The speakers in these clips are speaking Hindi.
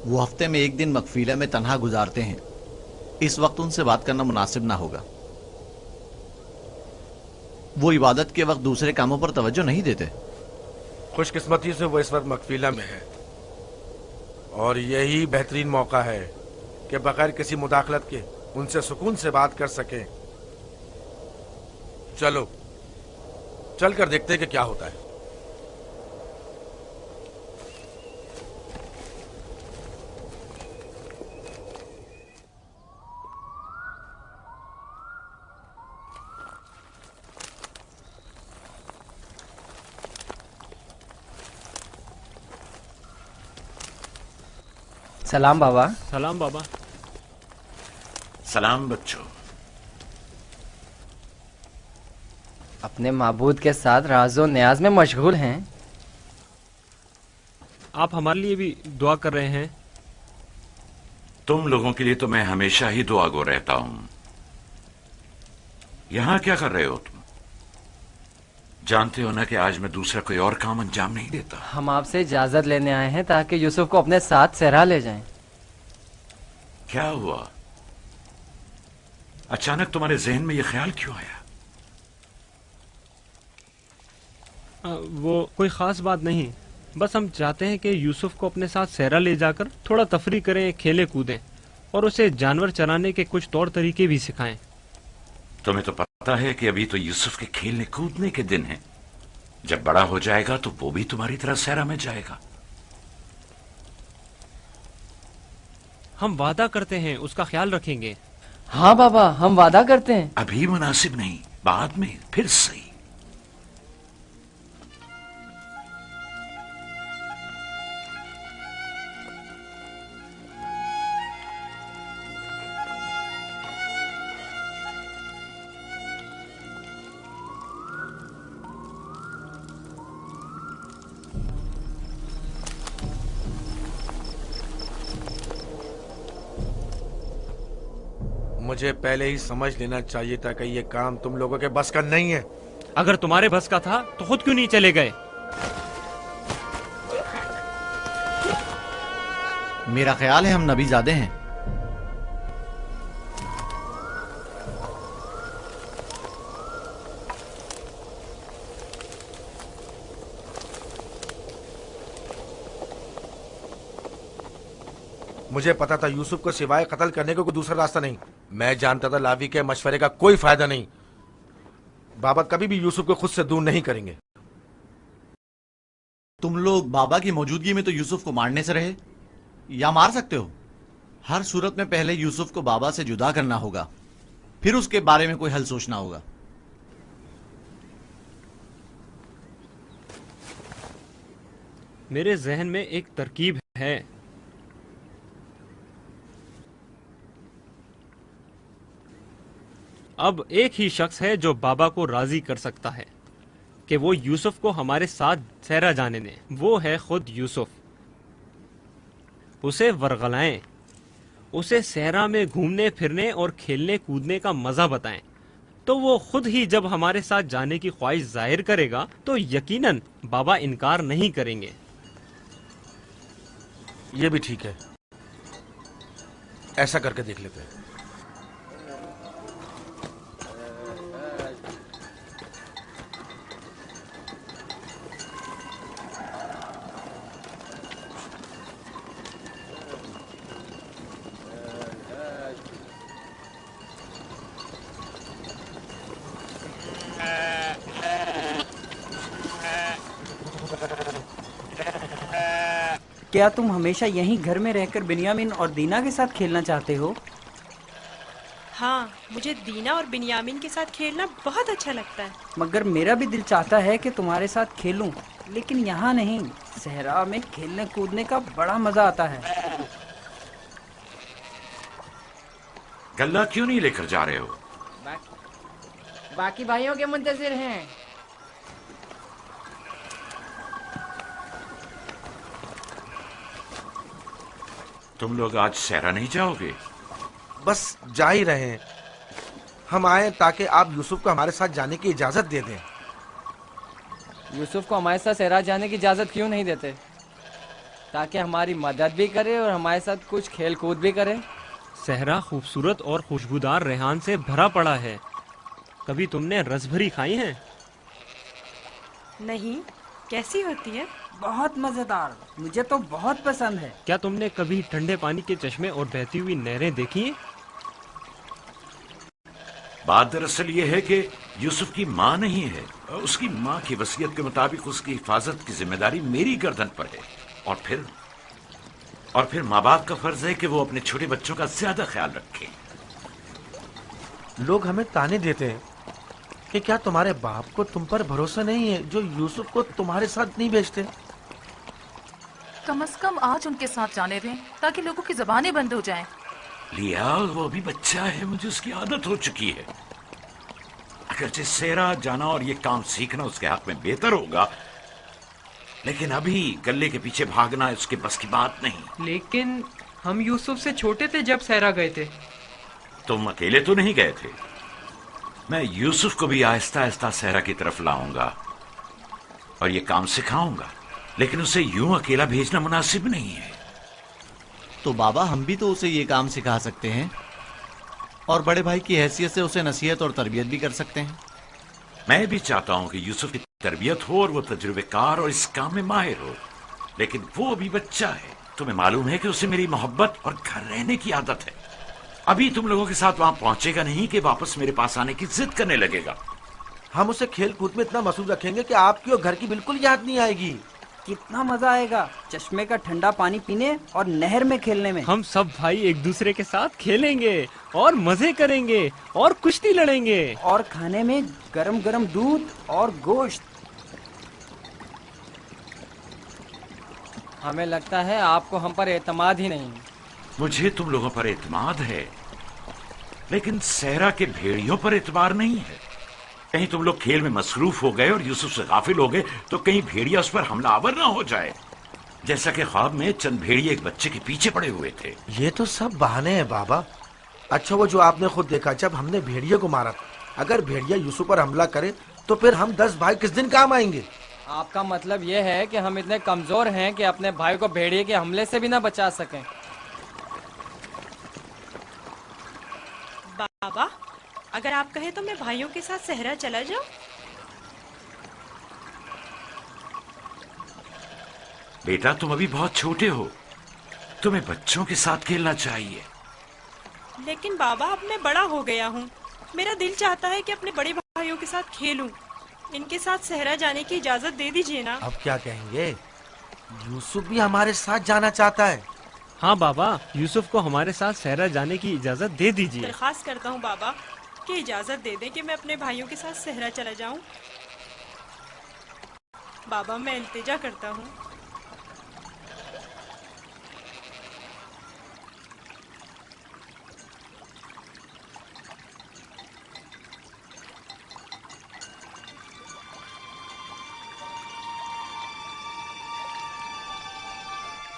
वो हफ्ते में एक दिन मकफीला में तन्हा गुजारते हैं। इस वक्त उनसे बात करना मुनासिब ना होगा। वो इबादत के वक्त दूसरे कामों पर तवज्जो नहीं देते। खुशकिस्मती से वो इस वक्त मकफीला में है और यही बेहतरीन मौका है कि बगैर किसी मुदाखलत के उनसे सुकून से बात कर सकें। चलो चल कर देखते हैं कि क्या होता है। सलाम बाबा। सलाम बाबा। सलाम बच्चों। अपने माबूद के साथ राज़ो न्याज में मशगूल हैं। आप हमारे लिए भी दुआ कर रहे हैं। तुम लोगों के लिए तो मैं हमेशा ही दुआगो रहता हूं। यहां क्या कर रहे हो तुम? जानते हो ना कि आज मैं दूसरा कोई और काम अंजाम नहीं देता। हम आपसे इजाजत लेने आए हैं ताकि यूसुफ को अपने साथ सहरा ले जाएं। क्या हुआ? अचानक तुम्हारे जहन में यह ख्याल क्यों आया? वो कोई खास बात नहीं, बस हम चाहते हैं कि यूसुफ को अपने साथ सहरा ले जाकर थोड़ा तफरी करें, खेले कूदें और उसे जानवर चराने के कुछ तौर तरीके भी सिखाएं। तुम्हें तो पता है कि अभी तो यूसुफ के खेलने कूदने के दिन हैं। जब बड़ा हो जाएगा तो वो भी तुम्हारी तरह सहरा में जाएगा। हम वादा करते हैं उसका ख्याल रखेंगे। हाँ बाबा, हम वादा करते हैं। अभी मुनासिब नहीं, बाद में फिर सही। मुझे पहले ही समझ लेना चाहिए था कि ये काम तुम लोगों के बस का नहीं है। अगर तुम्हारे बस का था तो खुद क्यों नहीं चले गए? मेरा ख्याल है हम नबीजादे हैं। मुझे पता था यूसुफ को सिवाय कत्ल करने को कोई दूसरा रास्ता नहीं। मैं जानता था लावी के मशवरे का कोई फायदा नहीं। बाबा कभी भी यूसुफ को खुद से दूर नहीं करेंगे। तुम लोग बाबा की मौजूदगी में तो यूसुफ को मारने से रहे या मार सकते हो। हर सूरत में पहले यूसुफ को बाबा से जुदा करना होगा, फिर उसके बारे में कोई हल सोचना होगा। मेरे जहन में एक तरकीब है। अब एक ही शख्स है जो बाबा को राजी कर सकता है कि वो यूसुफ को हमारे साथ सहरा जाने दें। वो है खुद यूसुफ। उसे वरगलाएं, उसे सहरा में घूमने फिरने और खेलने कूदने का मजा बताएं, तो वो खुद ही जब हमारे साथ जाने की ख्वाहिश जाहिर करेगा तो यकीनन बाबा इनकार नहीं करेंगे। ये भी ठीक है, ऐसा करके देख लेते हैं। क्या तुम हमेशा यहीं घर में रहकर बिन्यामिन और दीना के साथ खेलना चाहते हो? हाँ, मुझे दीना और बिन्यामिन के साथ खेलना बहुत अच्छा लगता है। मगर मेरा भी दिल चाहता है कि तुम्हारे साथ खेलूं, लेकिन यहाँ नहीं। सहरा में खेलने कूदने का बड़ा मजा आता है। गल्ला क्यों नहीं लेकर जा रहे हो? बाकी भाइयों के मुंतजिर हैं। तुम लोग आज सहरा नहीं जाओगे? बस जा ही रहे हैं। हम आए ताकि आप यूसुफ को हमारे साथ जाने की इजाजत दे दें। यूसुफ को हमारे साथ सहरा जाने की इजाजत क्यों नहीं देते? ताकि हमारी मदद भी करे और हमारे साथ कुछ खेल कूद भी करे। सहरा खूबसूरत और खुशबूदार रेहान से भरा पड़ा है। कभी तुमने रसभरी खाई है? नहीं, कैसी होती है? बहुत मजेदार, मुझे तो बहुत पसंद है। क्या तुमने कभी ठंडे पानी के चश्मे और बहती हुई नहरें देखी हैं? बात दरअसल ये है कि यूसुफ की माँ नहीं है। उसकी माँ की वसीयत के मुताबिक उसकी हिफाजत की जिम्मेदारी मेरी गर्दन पर है। और फिर माँ बाप का फर्ज है कि वो अपने छोटे बच्चों का ज्यादा ख्याल रखें। लोग हमें ताने देते हैं कि क्या तुम्हारे बाप को तुम पर भरोसा नहीं है जो यूसुफ को तुम्हारे साथ नहीं भेजते। कम से कम आज उनके साथ जाने दें ताकि लोगों की जबानें बंद हो जाएं। लिया, वो अभी बच्चा है, मुझे उसकी आदत हो चुकी है। अगरचे सेरा जाना और ये काम सीखना उसके हक में बेहतर होगा, लेकिन अभी गले के पीछे भागना उसके बस की बात नहीं। लेकिन हम यूसुफ से छोटे थे जब सहरा गए थे। तुम अकेले तो नहीं गए थे। मैं यूसुफ को भी आहिस्ता आहिस्ता सहरा की तरफ लाऊंगा और ये काम सिखाऊंगा, लेकिन उसे यूं अकेला भेजना मुनासिब नहीं है। तो बाबा, हम भी तो उसे ये काम सिखा सकते हैं और बड़े भाई की हैसियत से उसे नसीहत और तरबियत भी कर सकते हैं। मैं भी चाहता हूं कि यूसुफ की तरबियत हो और वो तजुर्बेकार और इस काम में माहिर हो, लेकिन वो अभी बच्चा है। तुम्हें मालूम है कि उसे मेरी मोहब्बत और घर रहने की आदत है। अभी तुम लोगों के साथ वहां पहुंचेगा नहीं कि वापस मेरे पास आने की जिद करने लगेगा। हम उसे खेल कूद में इतना मसरूफ रखेंगे कि आपकी और घर की बिल्कुल याद नहीं आएगी। कितना मजा आएगा चश्मे का ठंडा पानी पीने और नहर में खेलने में। हम सब भाई एक दूसरे के साथ खेलेंगे और मजे करेंगे और कुश्ती लड़ेंगे और खाने में गरम गरम दूध और गोश्त। हमें लगता है आपको हम पर एतमाद ही नहीं। मुझे तुम लोगों पर एतमाद है, लेकिन सहरा के भेड़ियों पर एतबार नहीं है। कहीं तुम लोग खेल में मसरूफ हो गए और यूसुफ से गाफिल हो गए तो कहीं भेड़िया उस पर हमलावर ना हो जाए, जैसा कि ख्वाब में चंद भेड़िए एक बच्चे के पीछे पड़े हुए थे। ये तो सब बहाने हैं बाबा। अच्छा, वो जो आपने खुद देखा जब हमने भेड़िए को मारा, अगर भेड़िया यूसुफ पर हमला करे तो फिर हम 10 भाई किस दिन काम आएंगे? आपका मतलब ये है कि हम इतने कमजोर हैं कि अपने भाई को भेड़िए के हमले से भी ना बचा सकें। बाबा, अगर आप कहें तो मैं भाइयों के साथ सहरा चला जाऊं? बेटा, तुम अभी बहुत छोटे हो, तुम्हें बच्चों के साथ खेलना चाहिए। लेकिन बाबा, अब मैं बड़ा हो गया हूँ। मेरा दिल चाहता है कि अपने बड़े भाइयों के साथ खेलूं। इनके साथ सहरा जाने की इजाजत दे दीजिए ना। अब क्या कहेंगे? यूसुफ भी हमारे साथ जाना चाहता है। हाँ बाबा, यूसुफ को हमारे साथ सहरा जाने की इजाजत दे दीजिए। दरख्वास्त करता हूँ बाबा कि इजाजत दे दें कि मैं अपने भाइयों के साथ सहरा चला जाऊं। बाबा, मैं इल्तिजा करता हूँ।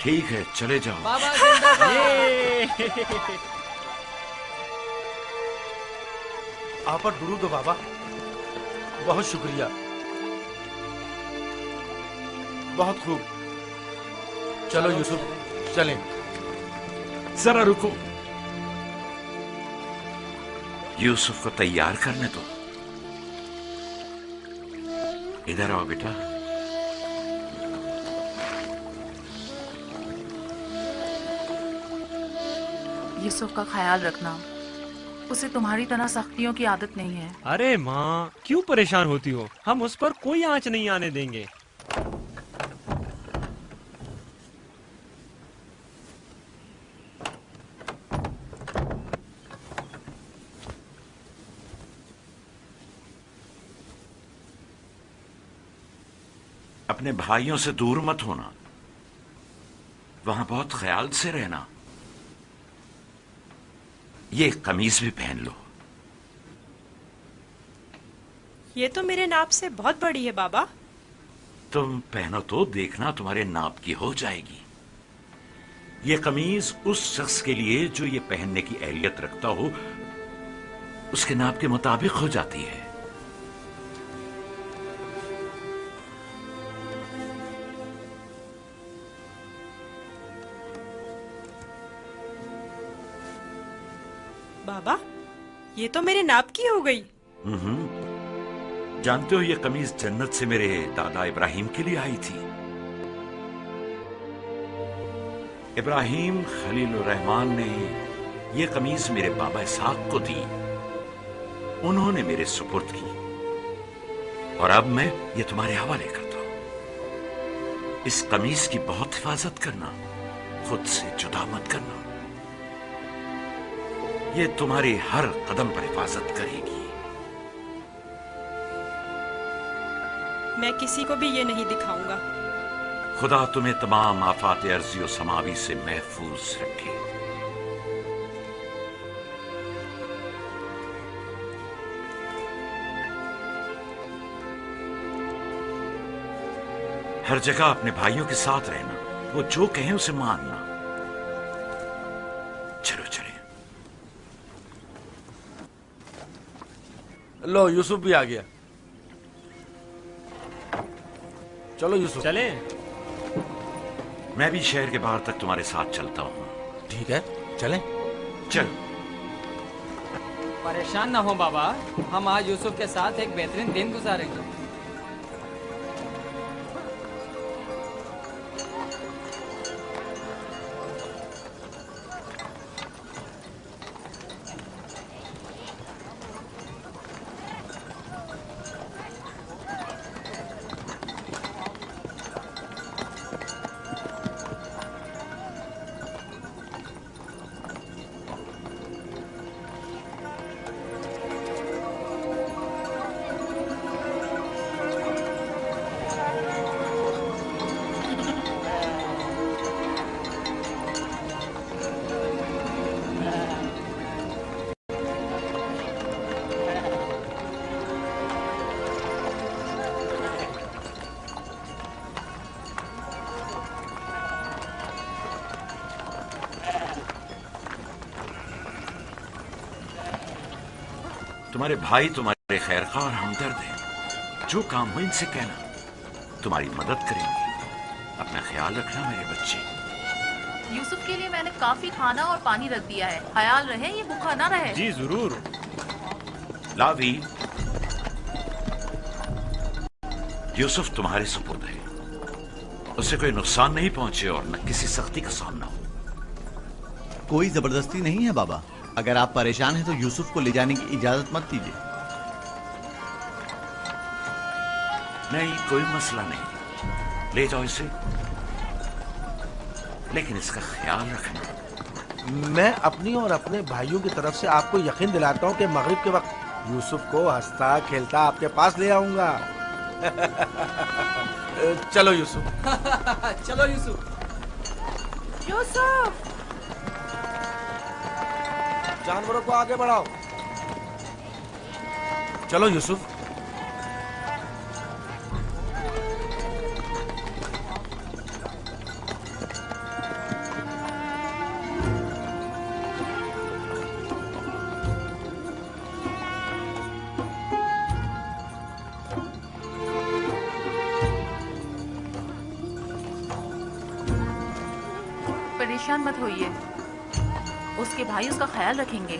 ठीक है, चले जाओ। बाबा जिंदाबाद। आप पर दुरूद हो बाबा, बहुत शुक्रिया, बहुत खूब। चलो यूसुफ, चलें। जरा रुको, यूसुफ को तैयार करने दो। इधर आओ बेटा। यूसुफ का ख्याल रखना, उसे तुम्हारी तरह सख्तियों की आदत नहीं है। अरे माँ, क्यों परेशान होती हो? हम उस पर कोई आंच नहीं आने देंगे। अपने भाइयों से दूर मत होना, वहां बहुत ख्याल से रहना। ये कमीज भी पहन लो। ये तो मेरे नाप से बहुत बड़ी है बाबा। तुम पहनो तो देखना तुम्हारे नाप की हो जाएगी। ये कमीज उस शख्स के लिए जो ये पहनने की अहलियत रखता हो, उसके नाप के मुताबिक हो जाती है। बाबा, ये तो मेरे नाप की हो गई। जानते हो, ये कमीज जन्नत से मेरे दादा इब्राहिम के लिए आई थी। इब्राहिम खलीलुर रहमान ने ये कमीज मेरे बाबा इसहाक को दी, उन्होंने मेरे सुपुर्द की, और अब मैं ये तुम्हारे हवाले करता हूं। इस कमीज की बहुत हिफाजत करना, खुद से जुदा मत करना, ये तुम्हारी हर कदम पर हिफाजत करेगी। मैं किसी को भी ये नहीं दिखाऊंगा। खुदा तुम्हें तमाम आफात अर्जी और समावी से महफूज रखे। हर जगह अपने भाइयों के साथ रहना, वो जो कहें उसे मानना। चलो चले। लो, यूसुफ भी आ गया। चलो यूसुफ। चले। मैं भी शहर के बाहर तक तुम्हारे साथ चलता हूं। ठीक है, चलें। चल। परेशान ना हो बाबा, हम आज यूसुफ के साथ एक बेहतरीन दिन गुजारेंगे। तुम्हारे भाई तुम्हारे खैरखा और हमदर्द हैं। जो काम हो इनसे कहना, तुम्हारी मदद करेंगे। अपना ख्याल रखना मेरे बच्चे। यूसुफ के लिए मैंने काफी खाना और पानी रख दिया है, ख्याल रहे ये भूखा ना रहे। जी जरूर। लावी, यूसुफ तुम्हारे सुपुर्द है, उसे कोई नुकसान नहीं पहुंचे और न किसी सख्ती का सामना हो। कोई जबरदस्ती नहीं है बाबा। अगर आप परेशान हैं तो यूसुफ को ले जाने की इजाजत मत दीजिए। नहीं, कोई मसला नहीं, ले जाओ इसे, लेकिन इसका ख्याल रखना। मैं अपनी और अपने भाइयों की तरफ से आपको यकीन दिलाता हूँ कि मगरिब के वक्त यूसुफ को हंसता खेलता आपके पास ले आऊंगा। चलो यूसुफ। चलो यूसुफ। यूसुफ! जानवरों को आगे बढ़ाओ। चलो यूसुफ। परेशान मत होइए, उसके भाई उसका ख्याल रखेंगे।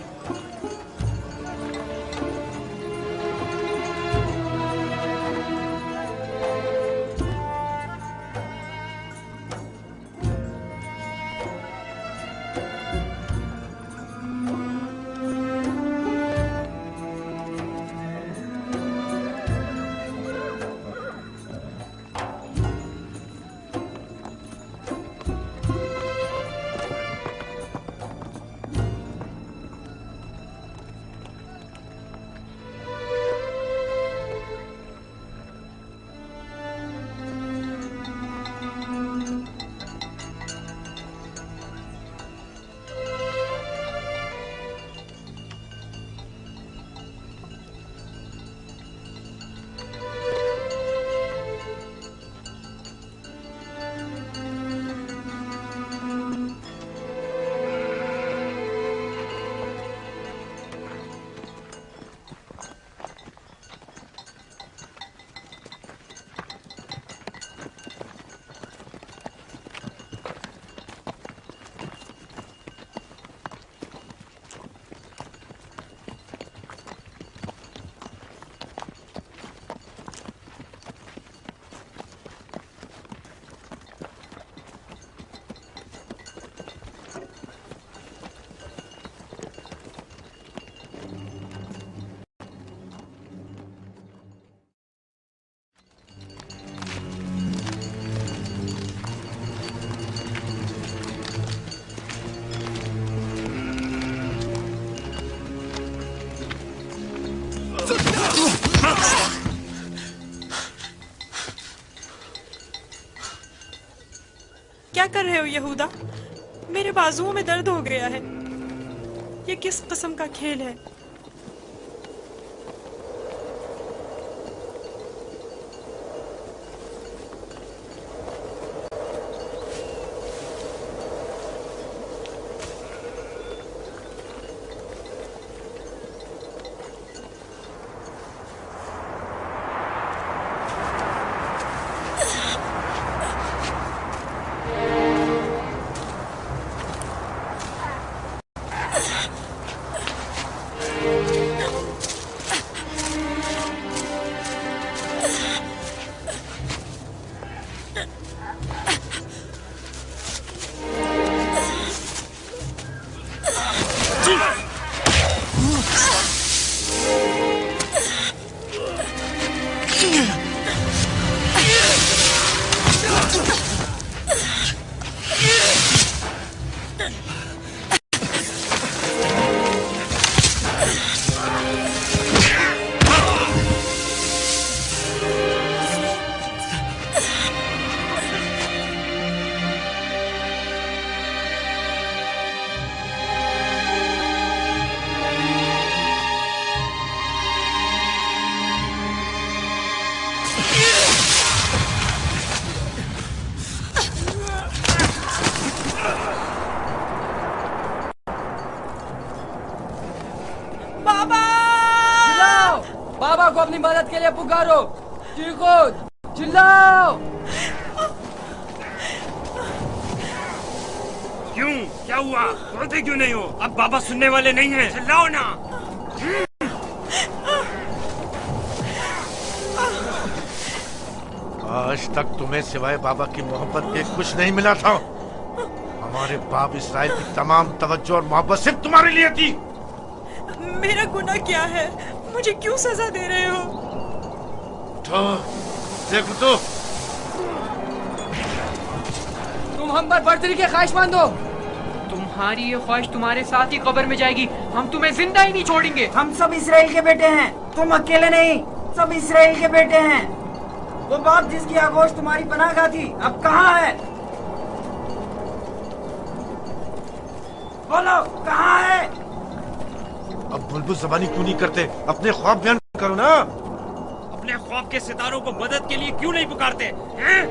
हो यहूदा? मेरे बाजुओं में दर्द हो गया है। ये किस किस्म का खेल है? बाबा को अपनी मदद के लिए पुकारो। चीखो, चिल्लाओ। क्यों? क्या हुआ? बोलते क्यों नहीं हो? अब बाबा सुनने वाले नहीं हैं। चिल्लाओ ना। आज तक तुम्हें सिवाय बाबा की मोहब्बत के कुछ नहीं मिला था। हमारे बाप इसराइल की तमाम तवज्जो और मोहब्बत सिर्फ तुम्हारे लिए थी। मेरा गुनाह क्या है? मुझे क्यों सजा दे रहे हो? उठो, देखो तो। तुम हम पर बर्तरी के ख्वाहिशमंद हो। तुम्हारी ये ख्वाहिश तुम्हारे साथ ही कब्र में जाएगी। हम तुम्हें जिंदा ही नहीं छोड़ेंगे। हम सब इसराइल के बेटे हैं, तुम अकेले नहीं, सब इसराइल के बेटे हैं। वो बाप जिसकी आगोश तुम्हारी पनाह थी, अब कहाँ है? बोलो, कहाँ है? अब बुलबुल ज़बानी क्यों नहीं करते? अपने ख्वाब बयान करो ना। अपने ख्वाब के सितारों को मदद के लिए क्यों नहीं पुकारते हैं?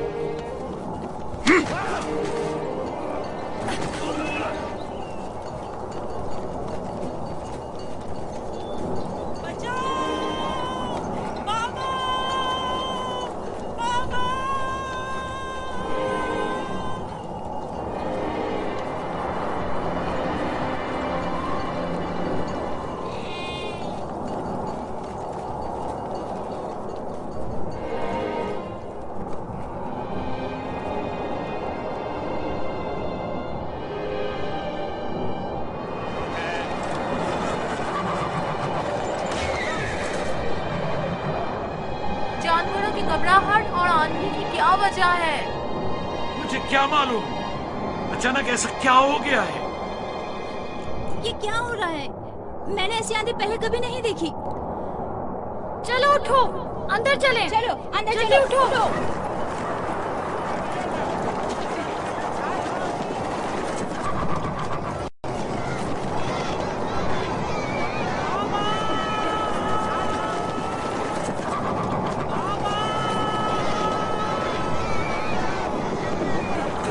जानवरों की घबराहट और आंधी की क्या वजह है? मुझे क्या मालूम, अचानक ऐसा क्या हो गया है? ये क्या हो रहा है? मैंने ऐसी आंधी पहले कभी नहीं देखी। चलो उठो, अंदर चलें। चलो अंदर चलो, उठो।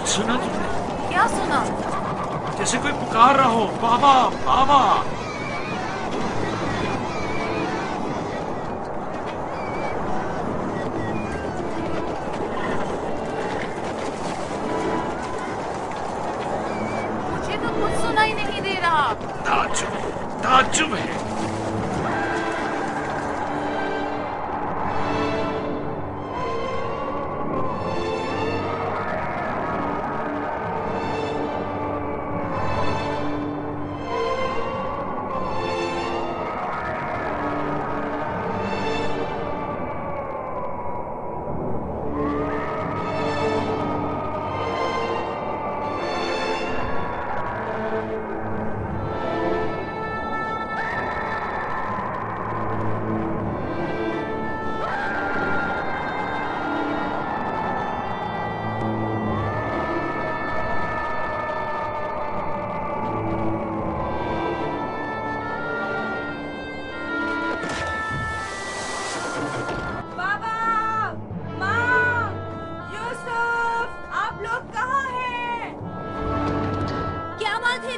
सुना तुमने? क्या सुना? जैसे कोई पुकार रहा हो, बाबा बाबा। मुझे तो कुछ सुनाई नहीं दे रहा। ताज्जुब है।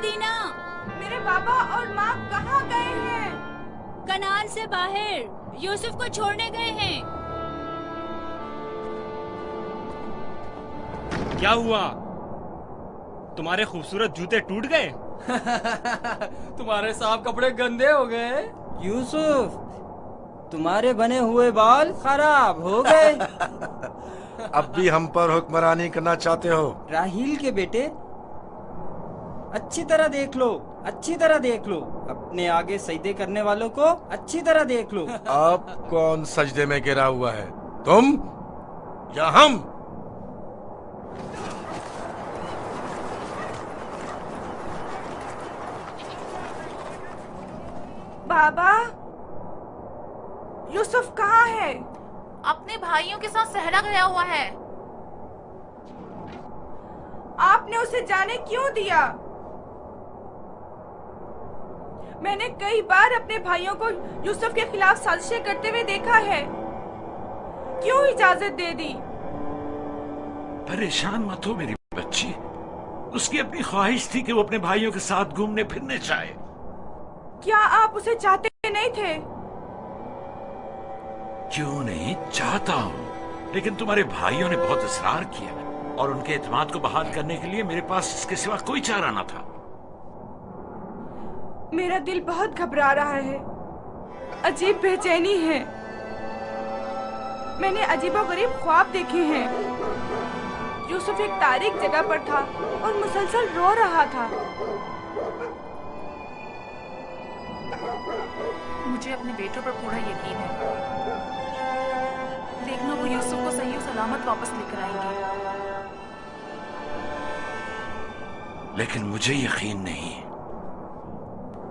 दीना। मेरे बाबा और माँ कहाँ गए हैं? कनान से बाहर यूसुफ को छोड़ने गए हैं। क्या हुआ? तुम्हारे खूबसूरत जूते टूट गए? तुम्हारे साफ कपड़े गंदे हो गए। यूसुफ, तुम्हारे बने हुए बाल खराब हो गए। अब भी हम पर हुक्मरानी करना चाहते हो? राहील के बेटे, अच्छी तरह देख लो, अच्छी तरह देख लो। अपने आगे सजदे करने वालों को अच्छी तरह देख लो। अब कौन सजदे में गिरा हुआ है, तुम या हम? बाबा, यूसुफ कहाँ है? अपने भाइयों के साथ सहरा गया हुआ है। आपने उसे जाने क्यों दिया? मैंने कई बार अपने भाइयों को यूसुफ के खिलाफ साजिशें करते हुए देखा है। क्यों इजाजत दे दी? परेशान मत हो मेरी बच्ची, उसकी अपनी ख्वाहिश थी कि वो अपने भाइयों के साथ घूमने फिरने जाए। क्या आप उसे चाहते नहीं थे? क्यों नहीं, चाहता हूं, लेकिन तुम्हारे भाइयों ने बहुत इसरार किया और उनके एतमाद को बहाल करने के लिए मेरे पास इसके सिवा कोई चारा न था। मेरा दिल बहुत घबरा रहा है, अजीब बेचैनी है। मैंने अजीबोगरीब ख्वाब देखे हैं। यूसुफ एक तारीक जगह पर था और मुसलसल रो रहा था। मुझे अपने बेटों पर पूरा यकीन है। देखना वो यूसुफ को सही और सलामत वापस लेकर आएंगे। लेकिन मुझे यकीन नहीं।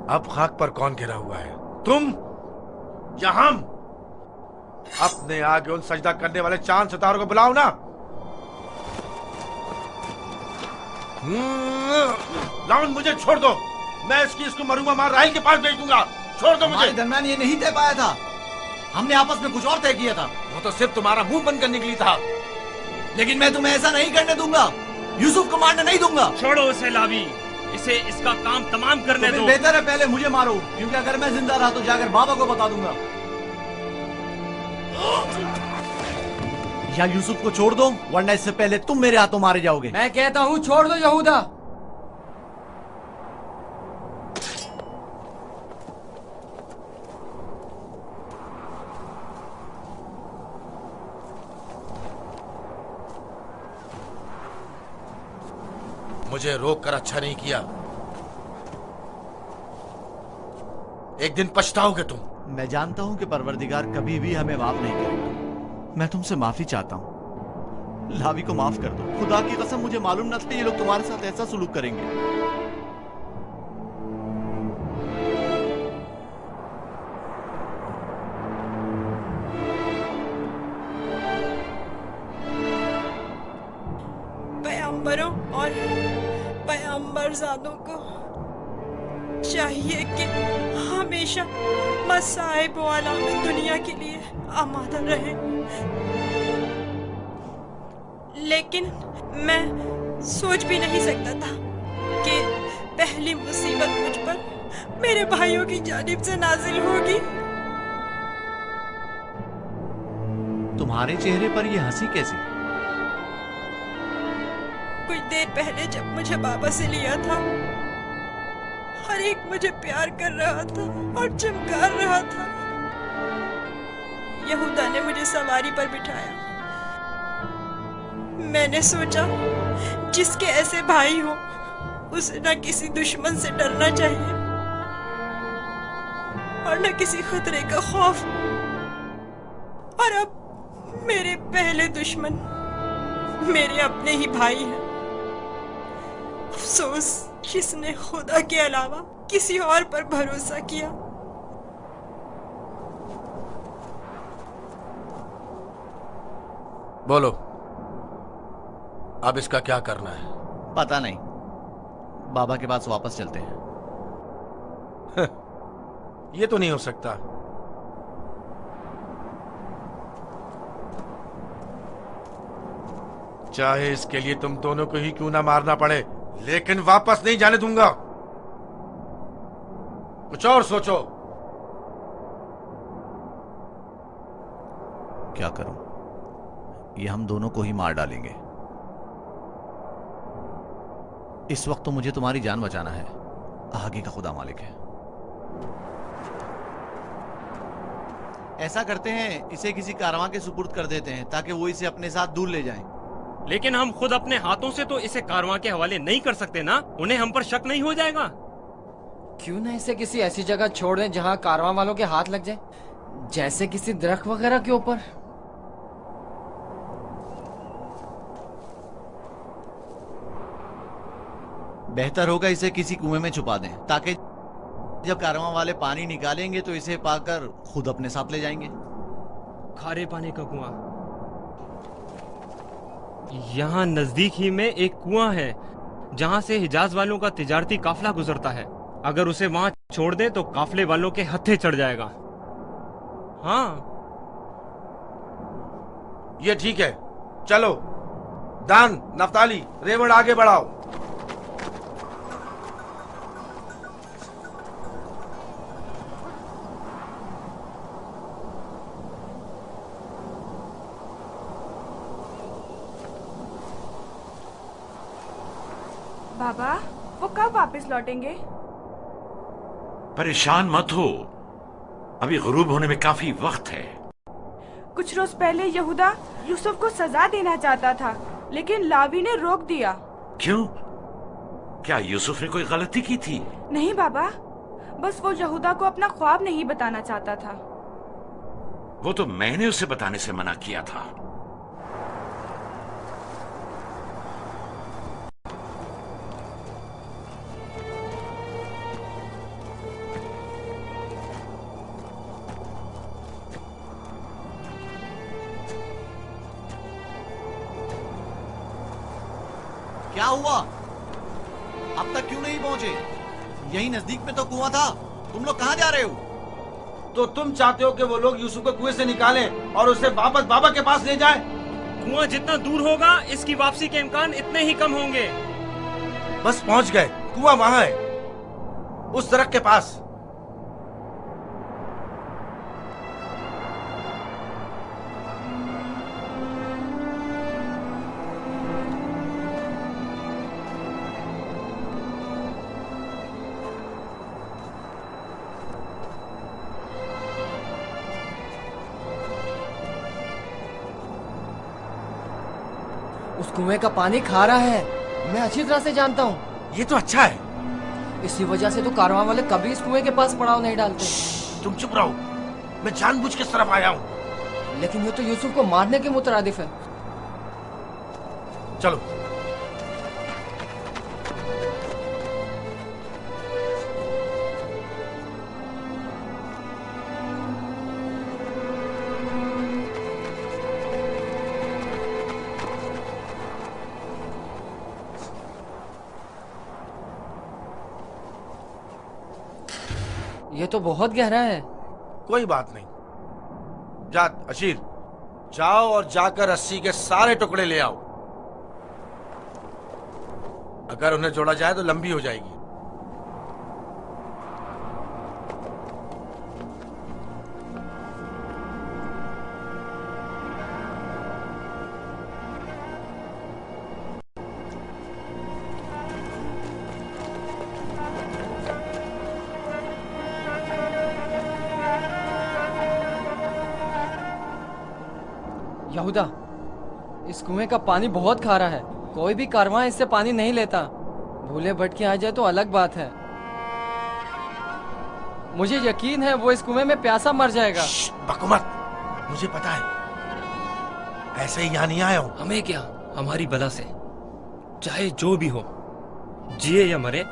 अब खाक पर कौन गिरा हुआ है, तुम या हम? अपने आगे उन सजदा करने वाले चांद सितारों को बुलाओ ना। लाउन, मुझे छोड़ दो। मैं इसको मरूंगा मार राहिल के पास भेज दूंगा। छोड़ दो मुझे। हमारे दरमियान ये नहीं तय पाया था, हमने आपस में कुछ और तय किया था। वो तो सिर्फ तुम्हारा मुंह बंद करने के लिए था। लेकिन मैं तुम्हें ऐसा नहीं करने दूंगा, यूसुफ को मारने नहीं दूंगा। छोड़ो उसे लावी, इसे इसका काम तमाम करने तो दो। बेहतर है पहले मुझे मारो, क्योंकि अगर मैं जिंदा रहा तो जाकर बाबा को बता दूंगा। या यूसुफ को छोड़ दो, वरना इससे पहले तुम मेरे हाथों मारे जाओगे। मैं कहता हूँ छोड़ दो यहूदा। मुझे रोक कर अच्छा नहीं किया। एक दिन पछताओगे तुम। मैं जानता हूं कि परवरदिगार कभी भी हमें माफ नहीं करेगा। मैं तुमसे माफी चाहता हूं, लावी को माफ कर दो। खुदा की कसम, मुझे मालूम न था ये लोग तुम्हारे साथ ऐसा सुलूक करेंगे। पैगंबरों और पैगंबरजादों को चाहिए कि हमेशा मसाइब व अलामत दुनिया के लिए आमादा रहे। लेकिन मैं सोच भी नहीं सकता था कि पहली मुसीबत मुझ पर मेरे भाइयों की जानिब से नाजिल होगी। तुम्हारे चेहरे पर यह हंसी कैसी? कुछ देर पहले जब मुझे बाबा से लिया था, हर एक मुझे प्यार कर रहा था और चमकार रहा था। यहूदा ने मुझे सवारी पर बिठाया। मैंने सोचा जिसके ऐसे भाई हो उसे न किसी दुश्मन से डरना चाहिए और न किसी खतरे का खौफ। और अब मेरे पहले दुश्मन मेरे अपने ही भाई हैं। अफसोस जिसने खुदा के अलावा किसी और पर भरोसा किया। बोलो, अब इसका क्या करना है? पता नहीं, बाबा के पास वापस चलते हैं। ये तो नहीं हो सकता। चाहे इसके लिए तुम दोनों को ही क्यों ना मारना पड़े, लेकिन वापस नहीं जाने दूंगा। कुछ और सोचो। क्या करूं? ये हम दोनों को ही मार डालेंगे। इस वक्त तो मुझे तुम्हारी जान बचाना है, आगे का खुदा मालिक है। ऐसा करते हैं, इसे किसी कारवां के सुपुर्द कर देते हैं ताकि वो इसे अपने साथ दूर ले जाएं। लेकिन हम खुद अपने हाथों से तो इसे कारवां के हवाले नहीं कर सकते ना, उन्हें हम पर शक नहीं हो जाएगा? क्यों ना इसे किसी ऐसी जगह छोड़ दें जहां कारवां वालों के हाथ लग जाए, जैसे किसी दरख्त वगैरह के ऊपर। बेहतर होगा इसे किसी कुएं में छुपा दें ताकि जब कारवां वाले पानी निकालेंगे तो इसे पाकर खुद अपने साथ ले जाएंगे। खारे पानी का कुआं। यहाँ नजदीक ही में एक कुआं है जहाँ से हिजाज वालों का तिजारती काफला गुजरता है। अगर उसे वहाँ छोड़ दे तो काफले वालों के हत्थे चढ़ जाएगा। हाँ, ये ठीक है, चलो। दान, नफ्ताली, रेवड़ आगे बढ़ाओ। बाबा, वो कब वापस लौटेंगे? परेशान मत हो, अभी गुरूब होने में काफी वक्त है। कुछ रोज पहले यहूदा यूसुफ को सजा देना चाहता था, लेकिन लावी ने रोक दिया। क्यों? क्या यूसुफ ने कोई गलती की थी? नहीं बाबा, बस वो यहूदा को अपना ख्वाब नहीं बताना चाहता था। वो तो मैंने उसे बताने से मना किया था। क्या हुआ? अब तक क्यों नहीं पहुंचे? यही नजदीक में तो कुआं था। तुम लोग कहाँ जा रहे हो? तो तुम चाहते हो कि वो लोग यूसुफ को कुएं से निकालें और उसे वापस बाबा के पास ले जाएं? कुआं जितना दूर होगा इसकी वापसी के इम्कान इतने ही कम होंगे। बस पहुंच गए, कुआं वहां है, उस दरख्त के पास। उस कुएं का पानी खारा है, मैं अच्छी तरह से जानता हूँ। ये तो अच्छा है। इसी वजह से तो कारवां वाले कभी इस कुएं के पास पड़ाव नहीं डालते। तुम चुप रहो, मैं जानबूझ के इस तरफ आया हूँ। लेकिन ये तो यूसुफ को मारने के मुतरादिफ है। चलो। ये तो बहुत गहरा है। कोई बात नहीं। जा अशीर, जाओ और जाकर रस्सी के सारे टुकड़े ले आओ। अगर उन्हें जोड़ा जाए तो लंबी हो जाएगी। यहूदा, इस कुएं का पानी बहुत खारा है, कोई भी कारवां इससे पानी नहीं लेता। भूले भटके आ जाए तो अलग बात है। मुझे यकीन है वो इस कुएं में प्यासा मर जाएगा। बको मत, मुझे पता है, ऐसे ही यहाँ नहीं आया हूँ। हमें क्या, हमारी बला से चाहे जो भी हो, जिए या मरे,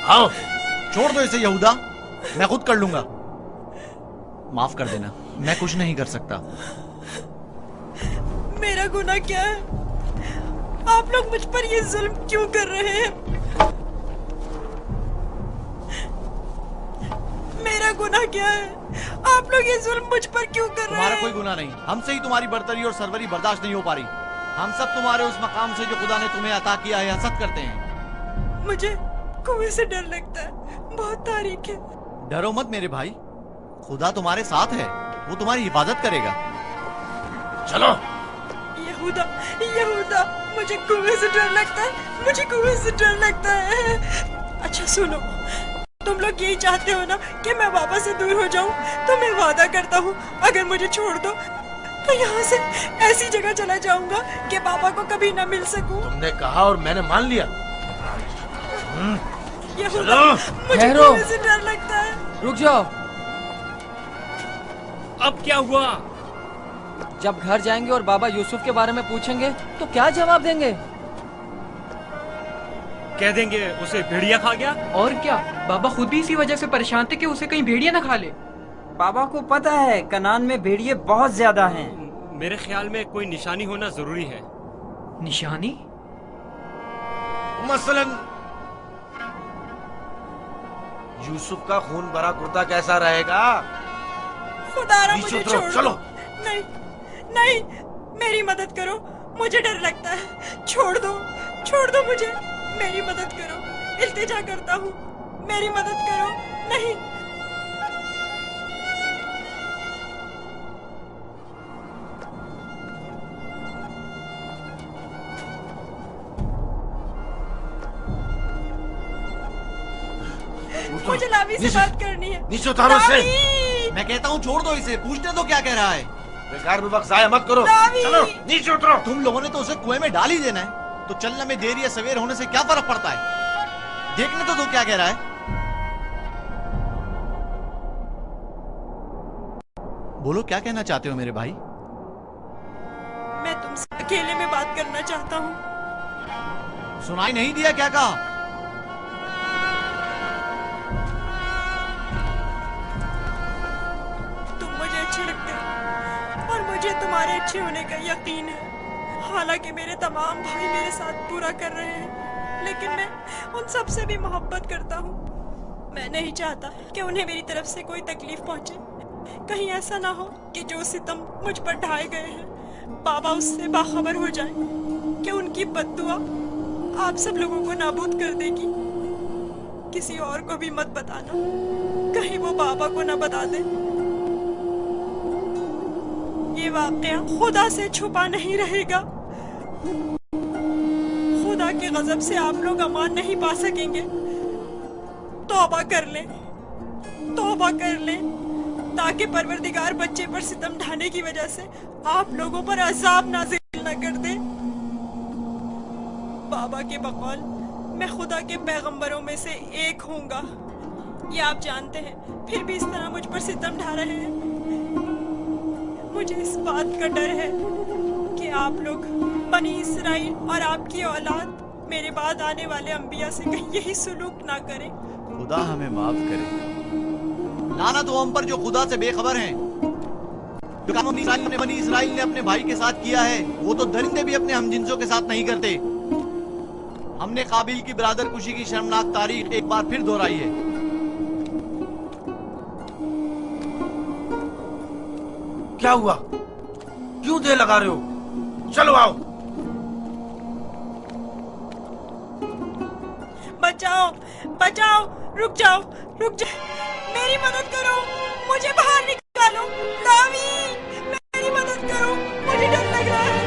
आओ। छोड़ दो इसे यहूदा, मैं खुद कर लूंगा। माफ कर देना, मैं कुछ नहीं कर सकता। मेरा गुनाह क्या है? आप लोग मुझ पर ये जुल्म क्यों कर रहे हैं? मेरा गुनाह क्या है? आप लोग ये जुल्म मुझ पर क्यों कर रहे हैं? तुम्हारा कोई गुनाह नहीं, हमसे ही तुम्हारी बर्तरी और सरवरी बर्दाश्त नहीं हो पा रही। हम सब तुम्हारे उस मकाम से जो खुदा ने तुम्हें अता किया है हसद करते हैं। मुझे कुएं से डर लगता है, बहुत तारीख है। डरो मत मेरे भाई, खुदा तुम्हारे साथ है, वो तुम्हारी हिफाजत करेगा। चलो। यहूदा, यहूदा, मुझे कुएं से डर लगता है, मुझे कुएं से डर लगता है। अच्छा सुनो, तुम लोग यही चाहते हो ना कि मैं बाबा से दूर हो जाऊं? तो मैं वादा करता हूँ अगर मुझे छोड़ दो तो यहाँ से ऐसी जगह चला जाऊंगा कि बाबा को कभी ना मिल सकूं। तुमने कहा और मैंने मान लिया। यहूदा, मुझे ठहरो। कुएं से डर लगता है। रुक जाओ। अब क्या हुआ? जब घर जाएंगे और बाबा यूसुफ के बारे में पूछेंगे तो क्या जवाब देंगे? कह देंगे उसे भेड़िया खा गया। और क्या, बाबा खुद भी इसी वजह से परेशान थे कि उसे कहीं भेड़िया न खा ले। बाबा को पता है कनान में भेड़िए बहुत ज्यादा हैं। मेरे ख्याल में कोई निशानी होना जरूरी है। निशानी? मसलन यूसुफ का खून भरा कुर्ता कैसा रहेगा? खुदारा नीचे मुझे उतरो, छोड़ चलो। दो। नहीं, नहीं, मेरी मदद करो, मुझे डर लगता है। छोड़ दो मुझे, मेरी मदद करो, इल्तिजा करता हूँ, मेरी मदद करो। नहीं। मुझे लावी से बात करनी है। नीचे उतारो इसे। लावी! मैं कहता हूँ छोड़ दो इसे, पूछने दो क्या कह रहा है। बेकार में वक्त जाया मत करो। लावी! चलो नीचे उतरो। तुम लोगों ने तो उसे कुएं में डाल ही देना है, तो चलने में देर या सवेर होने से क्या फर्क पड़ता है? देखने तो दो क्या कह रहा है। बोलो क्या कहना चाहते हो मेरे भाई? मैं तुमसे अकेले में बात करना चाहता हूँ। सुनाई नहीं दिया क्या कहा? तुम मुझे अच्छे लगते हो और मुझे तुम्हारे अच्छे होने का यकीन है। हालांकि मेरे तमाम भाई मेरे साथ बुरा कर रहे हैं, लेकिन मैं उन सब से भी मोहब्बत करता हूँ। मैं नहीं चाहता कि उन्हें मेरी तरफ से कोई तकलीफ पहुंचे। कहीं ऐसा ना हो कि जो सितम मुझ पर ढाए गए हैं बाबा उससे बाखबर हो जाए कि उनकी बद्दुआ आप सब लोगों को नाबूद कर देगी। किसी और को भी मत बताना, कहीं वो बाबा को ना बता दे। ये वाकया खुदा से छुपा नहीं रहेगा। खुदा के गजब से आप लोग अमान नहीं पा सकेंगे। तौबा कर लें, तौबा कर लें, ताकि परवरदिगार बच्चे पर सितम ढाने की वजह से आप लोगों पर अजाब नाज़िल न कर दे। बाबा के बकौल मैं खुदा के पैगंबरों में से एक हूँगा, ये आप जानते हैं, फिर भी इस तरह मुझ पर सितम ढा रहे हैं। मुझे इस बात का डर है कि आप लोग बनी इसराइल और आपकी औलाद मेरे बाद आने वाले अंबिया से कहीं यही सुलूक ना करें। खुदा हमें माफ करे। लानत हो हम पर जो खुदा से बेखबर हैं। जो काम बनी इसराइल ने अपने भाई के साथ किया है वो तो दरिंदे भी अपने हमजिंसों के साथ नहीं करते। हमने काबिल की बरादर कुशी की शर्मनाक तारीख एक बार फिर दोहराई है। क्या हुआ? क्यों देर लगा रहे हो? चलो आओ। बचाओ, बचाओ, रुक जाओ, रुक जाओ, मेरी मदद करो, मुझे बाहर निकालो। लावी, मेरी मदद करो, मुझे डर लग रहा है।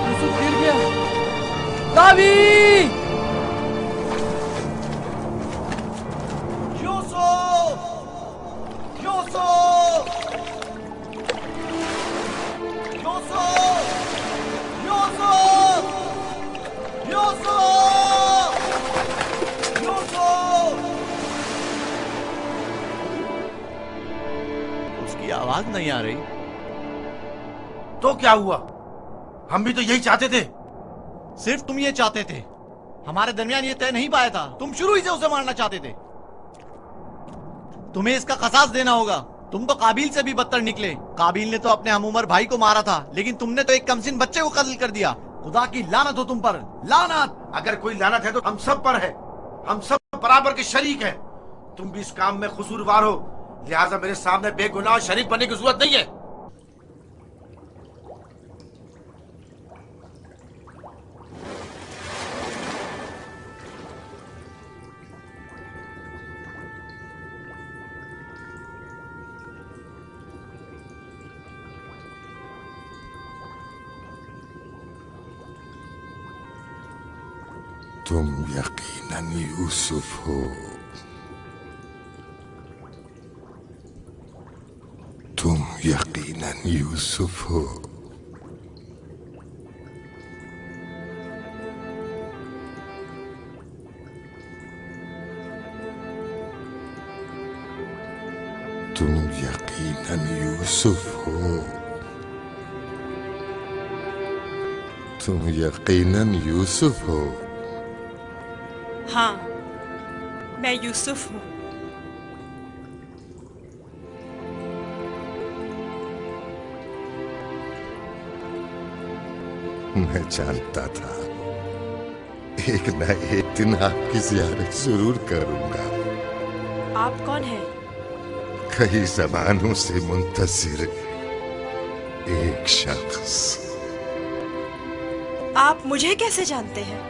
यूसुफ गिर गया। लावी! यूसुफ! यूसुफ! यूसुफ! यूसुफ! यूसुफ! यूसुफ! उसकी आवाज नहीं आ रही। तो क्या हुआ? हम भी तो यही चाहते थे। सिर्फ तुम ये चाहते थे, हमारे दरमियान ये तय नहीं पाया था। तुम शुरू ही से उसे मारना चाहते थे। तुम्हें इसका कसास देना होगा। तुम तो काबिल से भी बदतर निकले। काबिल ने तो अपने हमउम्र भाई को मारा था, लेकिन तुमने तो एक कमसिन बच्चे को कत्ल कर दिया। खुदा की लानत हो तुम पर, लानत। अगर कोई लानत है तो हम सब पर है। हम सब बराबर के शरीक हैं। तुम भी इस काम में कसूरवार हो, लिहाजा मेरे सामने बेगुनाह शरीक बनने की जरूरत नहीं है। तुम यकीनन यूसुफ हो। तुम यकीनन यूसुफ हो। तुम यकीनन यूसुफ हो। तुम यकीनन यूसुफ हो। हाँ, मैं यूसुफ हूँ। मैं जानता था एक न एक दिन आपकी ज़ियारत जरूर करूंगा। आप कौन हैं? कई ज़मानों से मुंतज़िर एक शख्स। आप मुझे कैसे जानते हैं?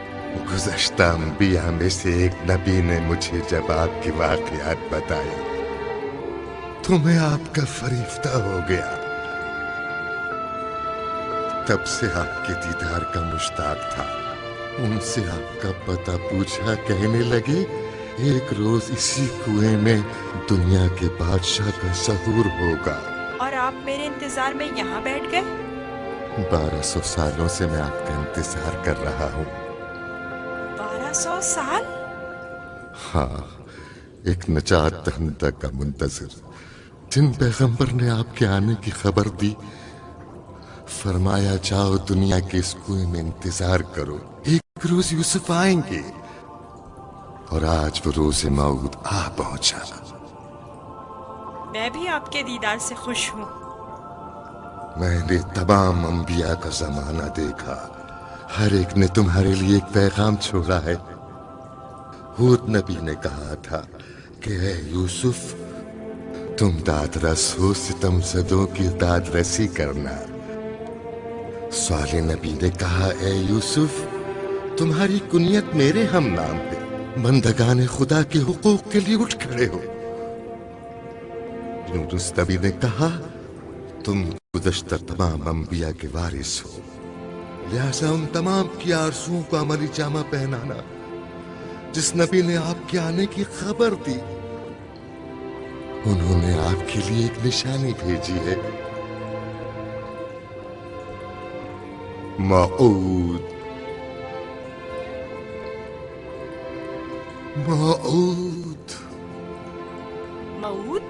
गुज़श्ता अंबिया में से एक नबी ने मुझे जब आपकी वाक़ियात बताई तो मैं आपका फरिश्ता हो गया। तब से आपके दीदार का मुश्ताक था। उनसे आपका पता पूछा, कहने लगे एक रोज इसी कुएं में दुनिया के बादशाह का ज़हूर होगा। और आप मेरे इंतजार में यहाँ बैठ गए? 1200 सालों से मैं आपका इंतजार कर रहा हूँ। 1200 साल? हाँ, एक नजात दहिंदा का मुंतज़िर, जिन पैगंबर ने आपके आने की खबर दी, फरमाया जाओ दुनिया के इस कुएं में इंतजार करो, एक रोज यूसुफ आएंगे। और आज वो रोज मौद आ पहुंचा। मैं भी आपके दीदार से खुश हूँ। मैंने तमाम अंबिया का जमाना देखा, हर एक ने तुम्हारे लिए एक पैगाम छोड़ा है। हूद नबी ने कहा था कि ऐ यूसुफ, तुम दादरस हो, सितमज़दों की दादरसी करना। साले नबी ने कहा, ऐ यूसुफ, तुम्हारी कुनियत मेरे हम नाम पे, बंदगाने खुदा के हुकूक के लिए उठ खड़े हो। यूनुस नबी ने कहा, तुम गुज़श्ता तमाम अंबिया के वारिस हो, लिहाजा उन तमाम की आरज़ुओं को अमली जामा पहनाना जिस नबी ने आपके आने की खबर दी। उन्होंने आपके लिए एक निशानी भेजी है, मऊद। मऊद। मऊद?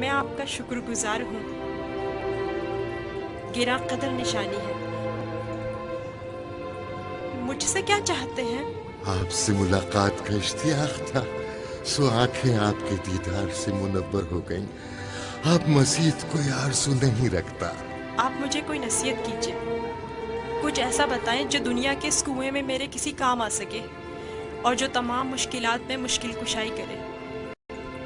मैं आपका शुक्रगुजार हूँ। गिरा कदर निशानी है। मुझसे क्या चाहते हैं? आपसे मुलाकात का इश्तियाक था, सो आंखें आपके दीदार से मुनव्वर हो गईं। अब मजीद कोई आरज़ू नहीं रखता। आप मुझे कोई नसीहत कीजिए, कुछ ऐसा बताएं जो दुनिया के इस कुएं में मेरे किसी काम आ सके और जो तमाम मुश्किलात में मुश्किल कुशाई करे।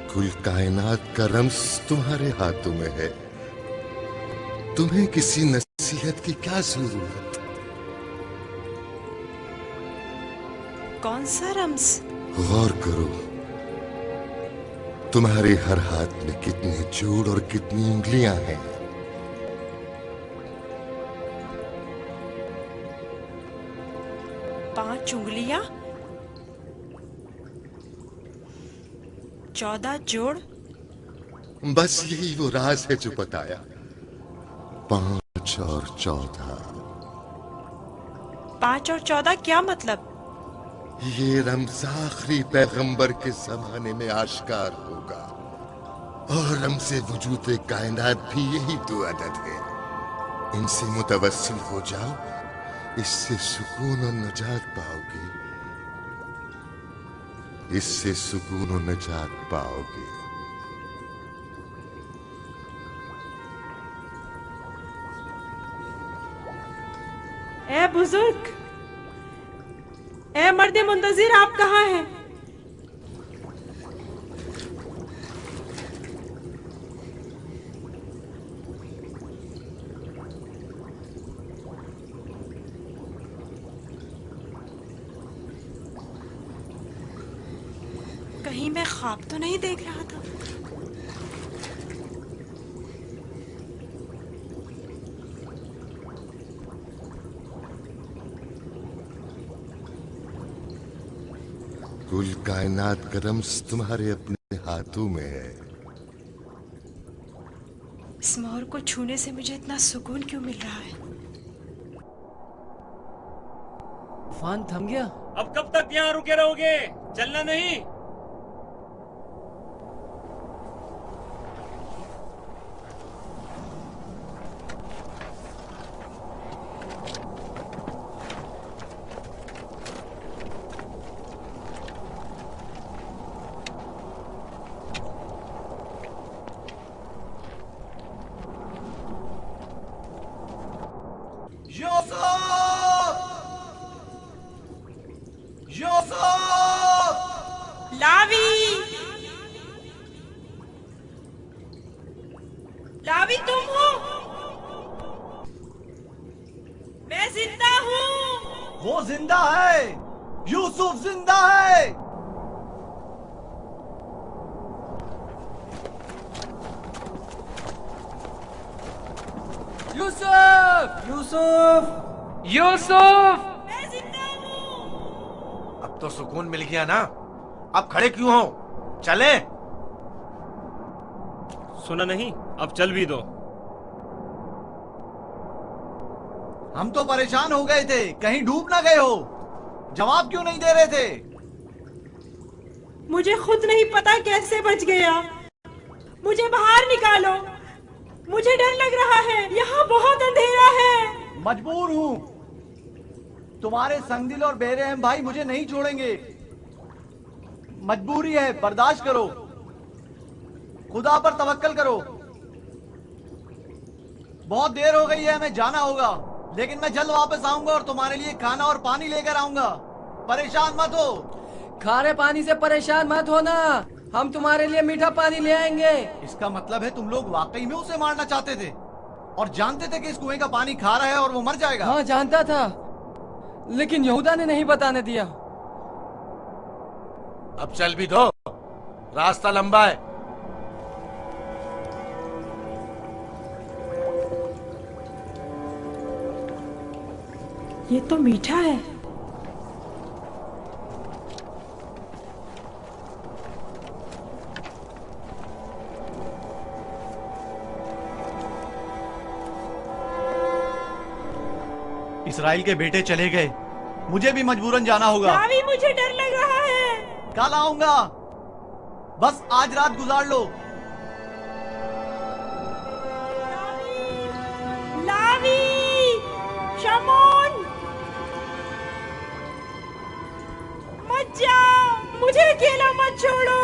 कुल कायनात का रम्स तुम्हारे हाथों में है, तुम्हें किसी नसीहत की क्या जरूरत? कौन सा रम्स? गौर करो, तुम्हारे हर हाथ में कितने जोड़ और कितनी उंगलियां हैं। 5 उंगलियां, 14 जोड़। बस यही वो राज है जो बताया, 5 और 14। 5 और 14 क्या मतलब? ये रमज़ आखिरी पैगंबर के जमाने में आश्कार होगा। और हमसे वजूद कायनात भी यही तो अदद है। इनसे मुतवस्सिल हो जाओ, इससे सुकून और नजात पाओगे, इससे सुकून और नजात पाओगे। ए बुजुर्ग, ए मर्द मुंतजिर, आप कहाँ हैं? कहीं मैं ख्वाब तो नहीं देख रहा था? कुल कायनात का रम्स तुम्हारे अपने हाथों में है। इस मोर को छूने से मुझे इतना सुकून क्यों मिल रहा है? तूफान थम गया। अब कब तक यहाँ रुके रहोगे? चलना नहीं? लावी, तुम हो? मैं जिंदा हूँ। वो जिंदा है, यूसुफ जिंदा है। यूसुफ! यूसुफ! यूसुफ! मैं जिंदा हूँ। अब तो सुकून मिल गया ना? अब खड़े क्यों हो? चले। सुना नहीं? अब चल भी दो। हम तो परेशान हो गए थे, कहीं डूब ना गए हो। जवाब क्यों नहीं दे रहे थे? मुझे खुद नहीं पता कैसे बच गया। मुझे बाहर निकालो, मुझे डर लग रहा है, यहाँ बहुत अंधेरा है। मजबूर हूँ, तुम्हारे संगदिल और बेरहम भाई मुझे नहीं छोड़ेंगे। मजबूरी है, बर्दाश्त करो, खुदा पर तवक्कल करो। बहुत देर हो गई है, हमें जाना होगा, लेकिन मैं जल्द वापस आऊंगा और तुम्हारे लिए खाना और पानी लेकर आऊंगा। परेशान मत हो। खारे पानी से परेशान मत होना, हम तुम्हारे लिए मीठा पानी ले आएंगे। इसका मतलब है तुम लोग वाकई में उसे मारना चाहते थे और जानते थे कि इस कुएं का पानी खारा है और वो मर जाएगा? हाँ, जानता था, लेकिन यहूदा ने नहीं बताने दिया। अब चल भी दो, रास्ता लंबा है। ये तो मीठा है। इस्राइल के बेटे चले गए, मुझे भी मजबूरन जाना होगा। लावी, मुझे डर लग रहा है। कल आऊंगा, बस आज रात गुजार लो। लावी, शमोन, मत जाओ, मुझे अकेला मत छोड़ो।